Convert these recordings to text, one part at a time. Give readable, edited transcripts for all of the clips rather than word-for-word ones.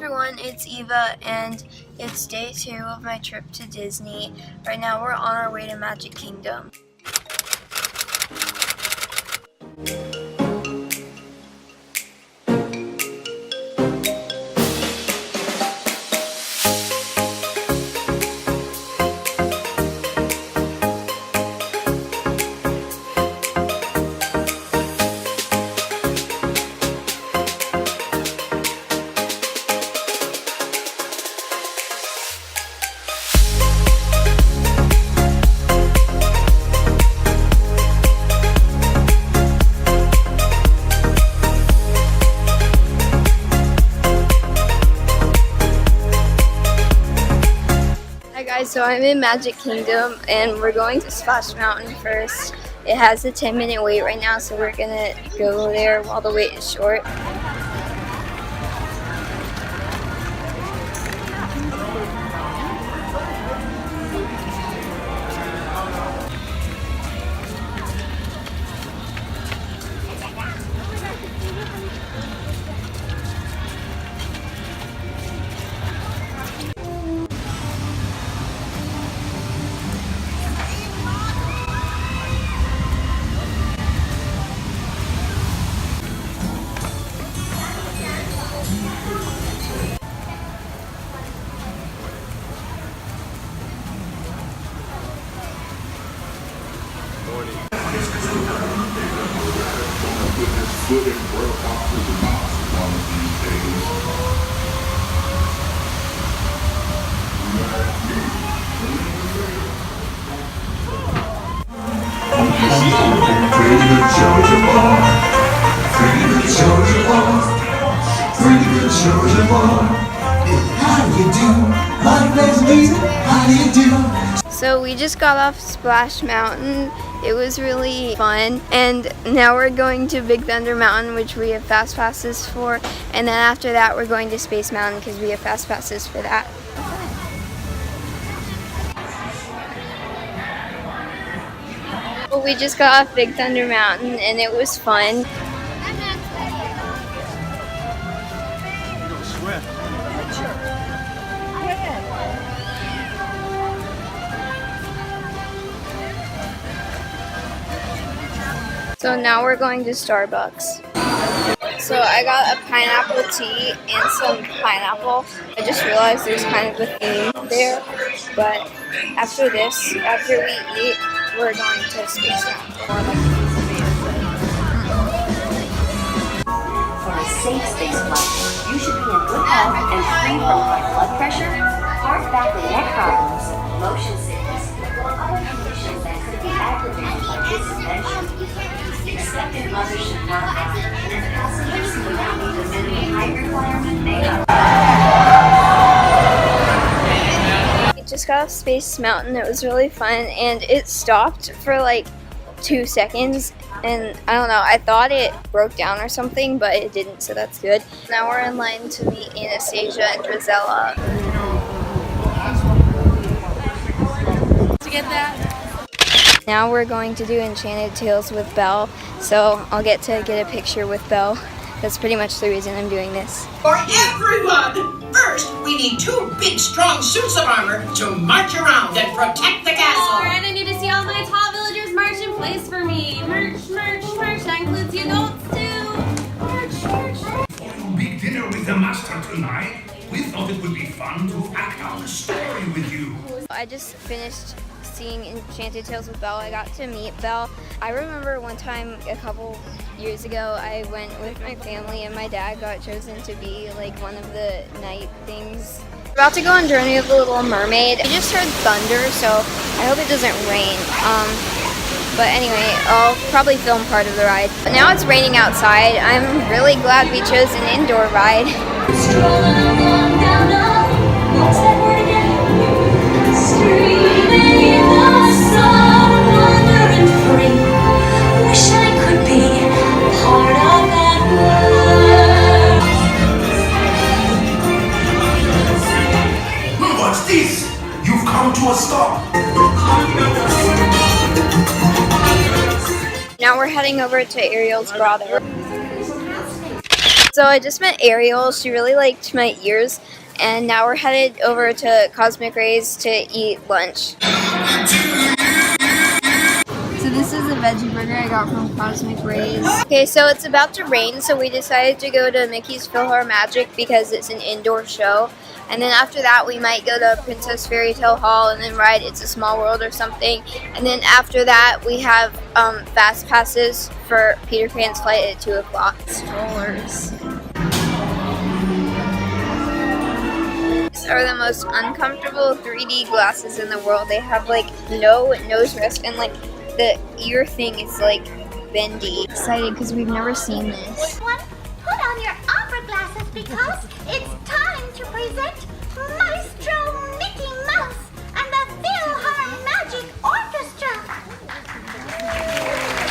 Everyone, it's Eva and it's day 2 of my trip to Disney. Right now we're on our way to Magic Kingdom. So I'm in Magic Kingdom and we're going to Splash Mountain first. It has a 10-minute wait right now, so we're gonna go there while the wait is short. So we just got off Splash Mountain. It was really fun, and now we're going to Big Thunder Mountain, which we have fast passes for, and then after that we're going to Space Mountain because we have fast passes for that. Well, we just got off Big Thunder Mountain and it was fun. So now we're going to Starbucks. So I got a pineapple tea and some pineapple. I just realized there's kind of a theme there, but after we eat, we're going to Space Mountain. For a safe space flight, you should be in good health and free from high blood pressure, heart, back, and neck problems, motion sickness, or other conditions that could be aggravated by this invention. Expectant mothers should not have, and passengers who do not meet the minimum height requirement may not. We just got off Space Mountain. It was really fun, and it stopped for like 2 seconds, and I don't know, I thought it broke down or something, but it didn't, so that's good. Now we're in line to meet Anastasia and Drizella. To get that? Now we're going to do Enchanted Tales with Belle, so I'll get to get a picture with Belle. That's pretty much the reason I'm doing this. For everyone! First, we need 2 big, strong suits of armor to march around and protect the castle. Alright, I need to see all my top villagers march in place for me. Merch, merch, merch. That includes you goats too. Merch, merch. Big dinner with the master tonight. We thought it would be fun to act out a story with you. I just finished seeing Enchanted Tales with Belle. I got to meet Belle. I remember one time a couple years ago I went with my family and my dad got chosen to be like one of the night things. We're about to go on Journey of the Little Mermaid. I just heard thunder, so I hope it doesn't rain. But anyway, I'll probably film part of the ride. But now it's raining outside. I'm really glad we chose an indoor ride. What's this? You've come to a stop. Now we're heading over to Ariel's grotto. So I just met Ariel. She really liked my ears. And now we're headed over to Cosmic Rays to eat lunch. So this is a veggie burger I got from Cosmic Rays. Okay, so it's about to rain, so we decided to go to Mickey's PhilharMagic because it's an indoor show. And then after that, we might go to Princess Fairy Tale Hall and then ride It's a Small World or something. And then after that, we have fast passes for Peter Pan's flight at 2 o'clock. Strollers. These are the most uncomfortable 3D glasses in the world. They have like no nose rest and like the ear thing is like bendy. Excited because we've never seen this. Put on your opera glasses because it's time to present Maestro Mickey Mouse and the PhilharMagic Orchestra.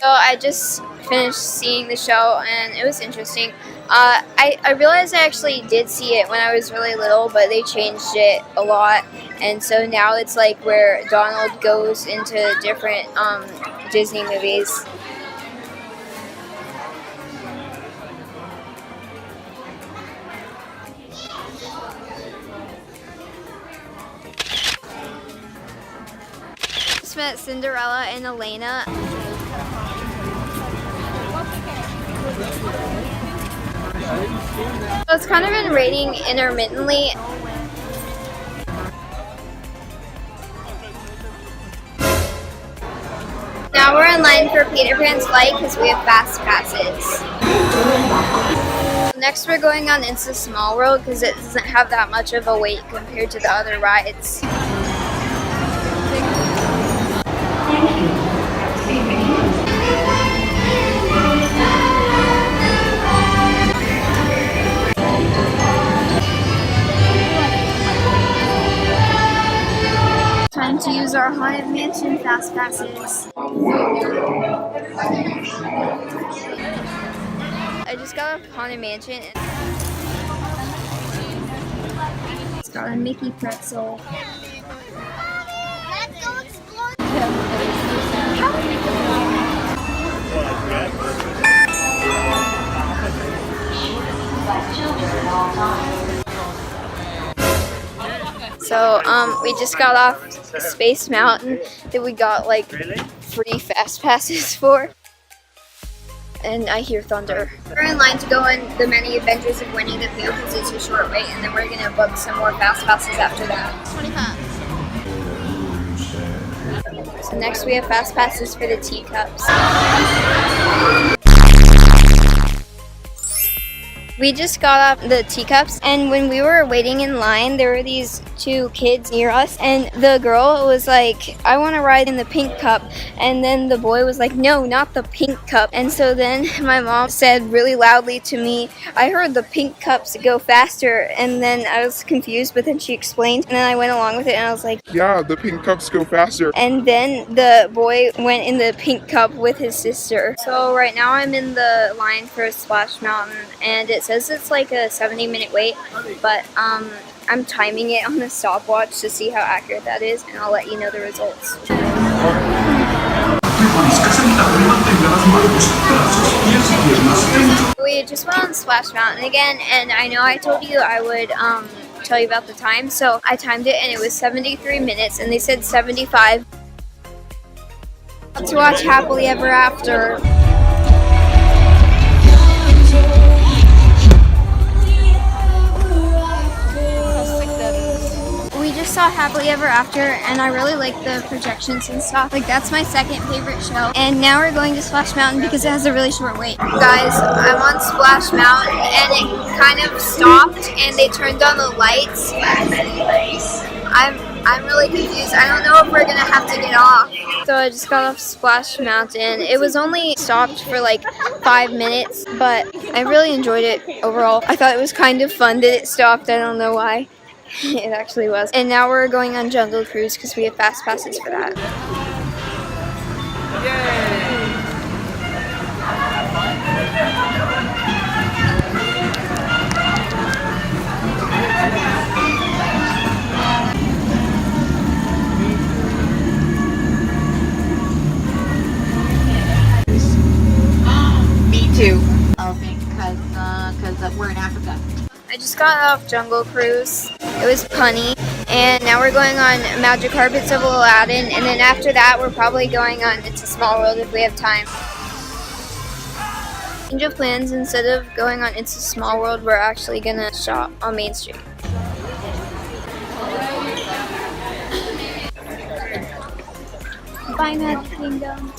So I just finished seeing the show and it was interesting. I realized I actually did see it when I was really little, but they changed it a lot. And so now it's like where Donald goes into different Disney movies. Just met Cinderella and Elena. So it's kind of been raining intermittently. Now we're in line for Peter Pan's flight because we have fast passes. Next we're going on It's a Small World because it doesn't have that much of a wait compared to the other rides. Time to use our Haunted Mansion fast passes. I just got a Haunted Mansion. It's got a Mickey pretzel. Let's go explore. So we just got off Space Mountain that we got like free fast passes for. And I hear thunder. We're in line to go on the Many Adventures of Winnie the Pooh because it's a short wait, and then we're gonna book some more fast passes after that. 25. So next we have fast passes for the teacups. We just got off the teacups, and when we were waiting in line, there were these 2 kids near us, and the girl was like, I want to ride in the pink cup, and then the boy was like, no, not the pink cup. And so then my mom said really loudly to me, I heard the pink cups go faster, and then I was confused, but then she explained, and then I went along with it, and I was like, yeah, the pink cups go faster. and then the boy went in the pink cup with his sister. So right now I'm in the line for Splash Mountain, and it says it's like a 70-minute wait, but I'm timing it on the stopwatch to see how accurate that is, and I'll let you know the results. We just went on Splash Mountain again, and I know I told you I would tell you about the time, so I timed it and it was 73 minutes, and they said 75. To watch Happily Ever After. We just saw Happily Ever After, and I really like the projections and stuff. Like, that's my second favorite show. And now we're going to Splash Mountain because it has a really short wait. Guys, I'm on Splash Mountain, and it kind of stopped, and they turned on the lights. I'm really confused. I don't know if we're gonna have to get off. So I just got off Splash Mountain. It was only stopped for like 5 minutes, but I really enjoyed it overall. I thought it was kind of fun that it stopped. I don't know why. It actually was. And now we're going on Jungle Cruise because we have fast passes for that. Me too. Oh, because just got off Jungle Cruise. It was punny. And now we're going on Magic Carpets of Aladdin. And then after that, we're probably going on It's a Small World if we have time. Change of plans. Instead of going on It's a Small World, we're actually gonna shop on Main Street. Bye, Magic Kingdom.